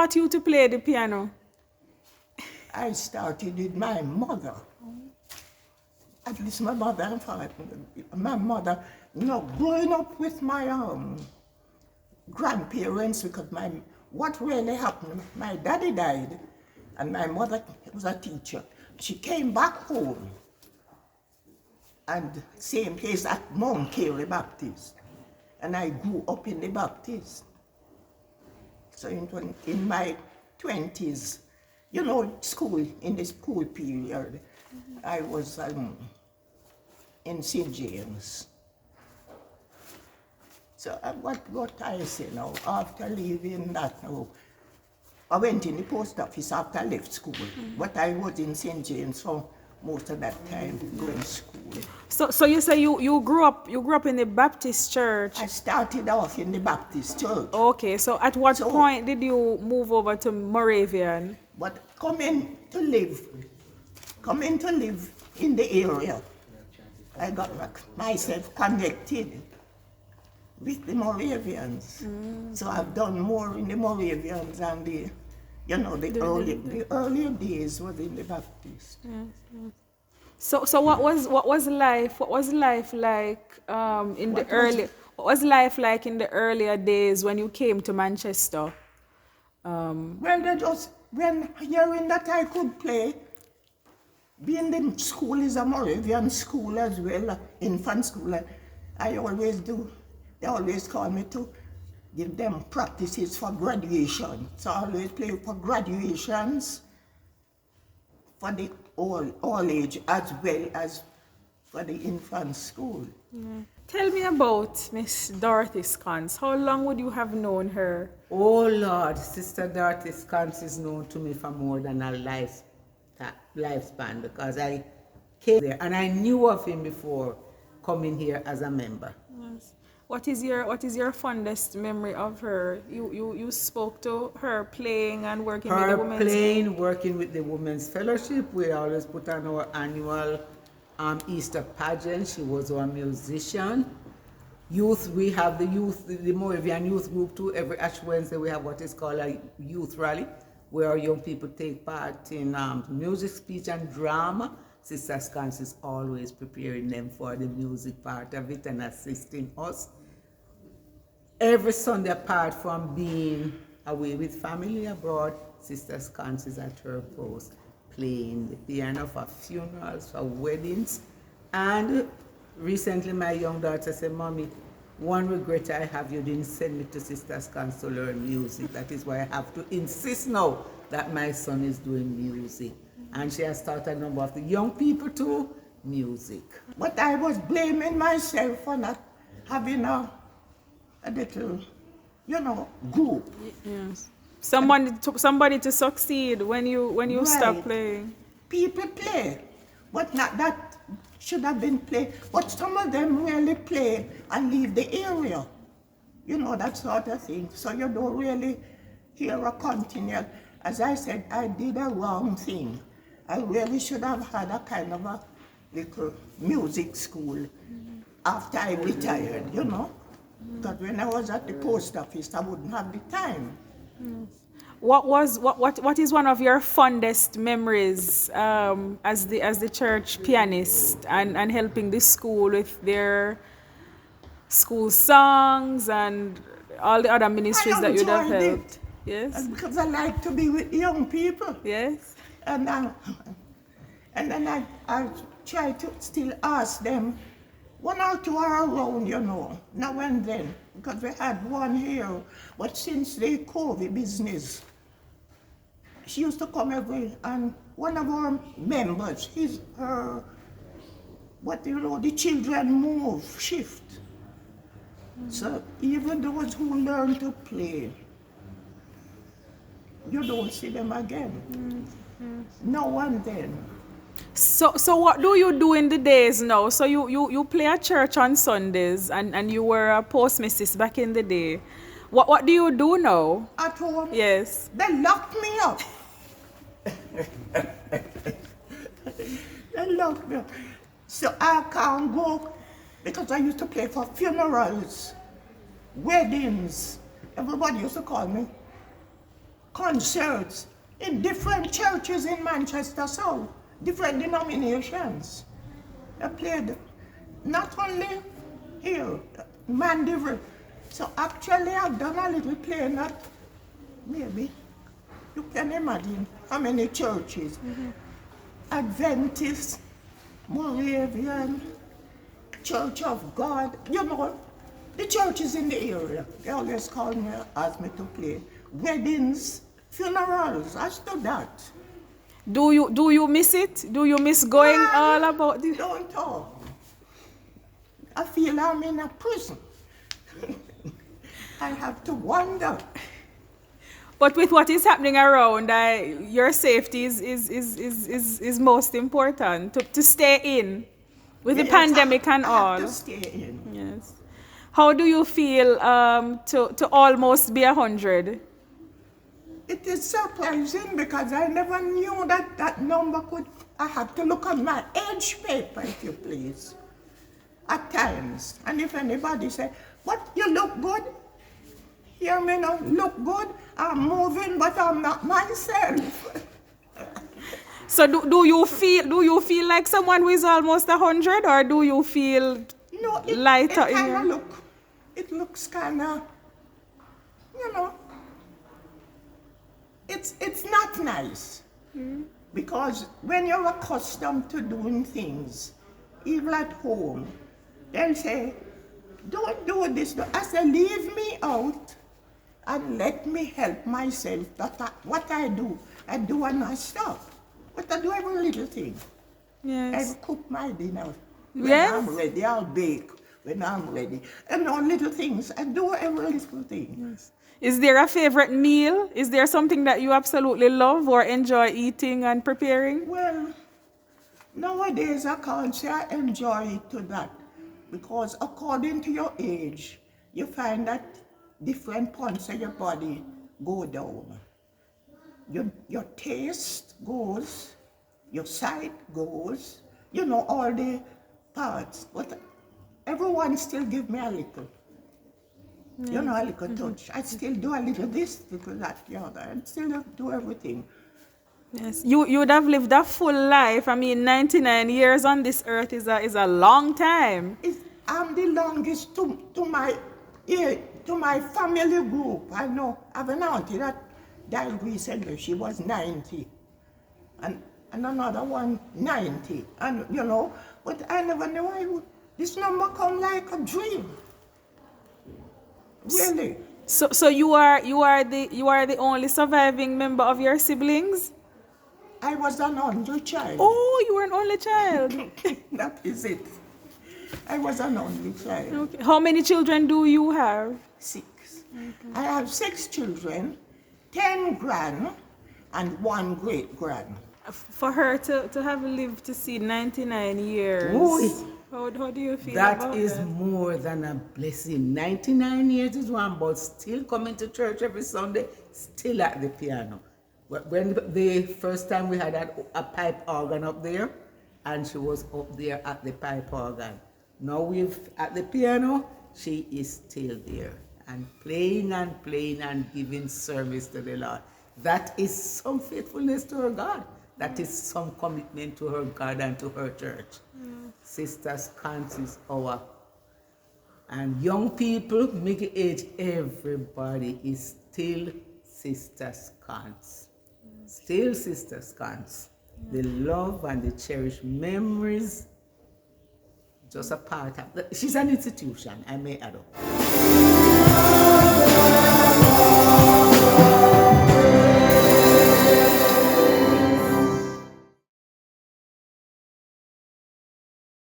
taught you to play the piano? I started with my mother. At least my mother and father. My mother, growing up with my grandparents, because what really happened, my daddy died, and my mother was a teacher. She came back home, and same place at Mount Carey Baptist, and I grew up in the Baptist. So in my 20s, school, in the school period, I was in St. James. So what I say now, after leaving that now, I went in the post office after I left school, but I was in St. James for most of that time going to school. So you say you grew up in the Baptist church? I started off in the Baptist church. Okay, so at what point did you move over to Moravian? But coming to live in the area, I got myself connected with the Moravians. So I've done more in the Moravians and the earlier days was in the Baptist. So what was life like in the earlier days when you came to Manchester? Well, when hearing that I could play, being the school is a Moravian school as well, infant school, I always do. They always call me to give them practices for graduation. So I always play for graduations, for the all age, as well as for the infant school. Tell me about Miss Dorothy Sconce. How long would you have known her? Oh Lord, Sister Dorothy Sconce is known to me for more than a lifespan, because I came there and I knew of him before coming here as a member. Yes. What is your fondest memory of her? You spoke to her playing and working with the women's working with the Women's Fellowship. We always put on our annual Easter pageant. She was our musician. Youth, we have the Moravian youth group too. Every Ash Wednesday we have what is called a youth rally, where our young people take part in music, speech, and drama. Sister Sconce is always preparing them for the music part of it and assisting us. Every Sunday, apart from being away with family abroad, Sister Sconce is at her post, playing the piano for funerals, for weddings. And recently my young daughter said, Mommy, one regret I have, you didn't send me to Sister Sconce to learn music. That is why I have to insist now that my son is doing music. And she has taught a number of the young people too, music. But I was blaming myself for not having a little, group. Yes. Somebody to succeed when you stop playing. People play, but not that should have been played. But some of them really play and leave the area. That sort of thing. So you don't really hear a continual. As I said, I did a wrong thing. I really should have had a kind of a little music school after I retired, Because when I was at the post office, I wouldn't have the time. What is one of your fondest memories as the church pianist and helping the school with their school songs and all the other ministries that you'd have helped? Yes. Because I like to be with young people. Yes. And then I try to still ask them, one or two are around, now and then, because we had one here. But since the COVID business, she used to come and one of our members, the children shift. So even those who learn to play, you don't see them again. Now and then. So what do you do in the days now? So you play at church on Sundays and you were a postmistress back in the day. What do you do now? At home? Yes. They lock me up. They lock me up. So I can't go because I used to play for funerals, weddings. Everybody used to call me. concerts in different churches in Manchester South, different denominations. I played not only here, Mandeville. So actually I've done a little playing at, maybe, you can imagine how many churches. Adventist, Moravian, Church of God, you know, the churches in the area. They always call me, ask me to play. Weddings, funerals, I still that. Do you miss it? Do you miss going all about this? Don't talk. I feel I'm in a prison. I have to wonder. But with what is happening around, your safety is most important to stay in with the pandemic and I all. have to stay in. Yes. How do you feel to almost be 100? It is surprising because I never knew that that number could. I have to look on my age paper, if you please, at times. And if anybody say, "But you look good," hear me now, look good. I'm moving, but I'm not myself. So do you feel like someone who is almost 100, or do you feel lighter in your... It looks kind of, you know, it's not nice. Because when you're accustomed to doing things, even at home, they'll say, "Don't do this." I say, "Leave me out and let me help myself." What I do and I stop. But I do every little thing. Yes. I cook my dinner. When Yes. I'm ready, I'll bake when I'm ready. And all little things. I do every little thing. Yes. Is there a favorite meal? Is there something that you absolutely love or enjoy eating and preparing? Well, nowadays I can't say I enjoy it to that. Because according to your age, you find that different points of your body go down. Your taste goes, your sight goes, you know, all the parts. But everyone still give me a little. You know, a little touch. I still do a little this, little that, the other. I still do everything. Yes. You would have lived a full life. I mean, 99 years on this earth is a long time. I'm the longest to my family group. I know. I have an auntie that died recently. She was 90. And another one, 90. And, you know, but I never knew this number come like a dream. Really. So you are the only surviving member of your siblings? I was an only child. Oh, you were an only child. That is it. I was an only child. Okay. How many children do you have? 6. I have 6 children, 10 grand and 1 great grand. For her to have lived to see 99 years, how do you feel about That is more than a blessing. 99 years is one, but still coming to church every Sunday, still at the piano. When the first time we had a pipe organ up there, and she was up there at the pipe organ. Now at the piano, she is still there and playing and giving service to the Lord. That is some faithfulness to her God. That is some commitment to her God and to her church. Sister Sconce is our. And young people, middle age, everybody is still Sister Sconce. Still Sister Sconce. The love and the cherished memories, just a part of she's an institution, I may add up.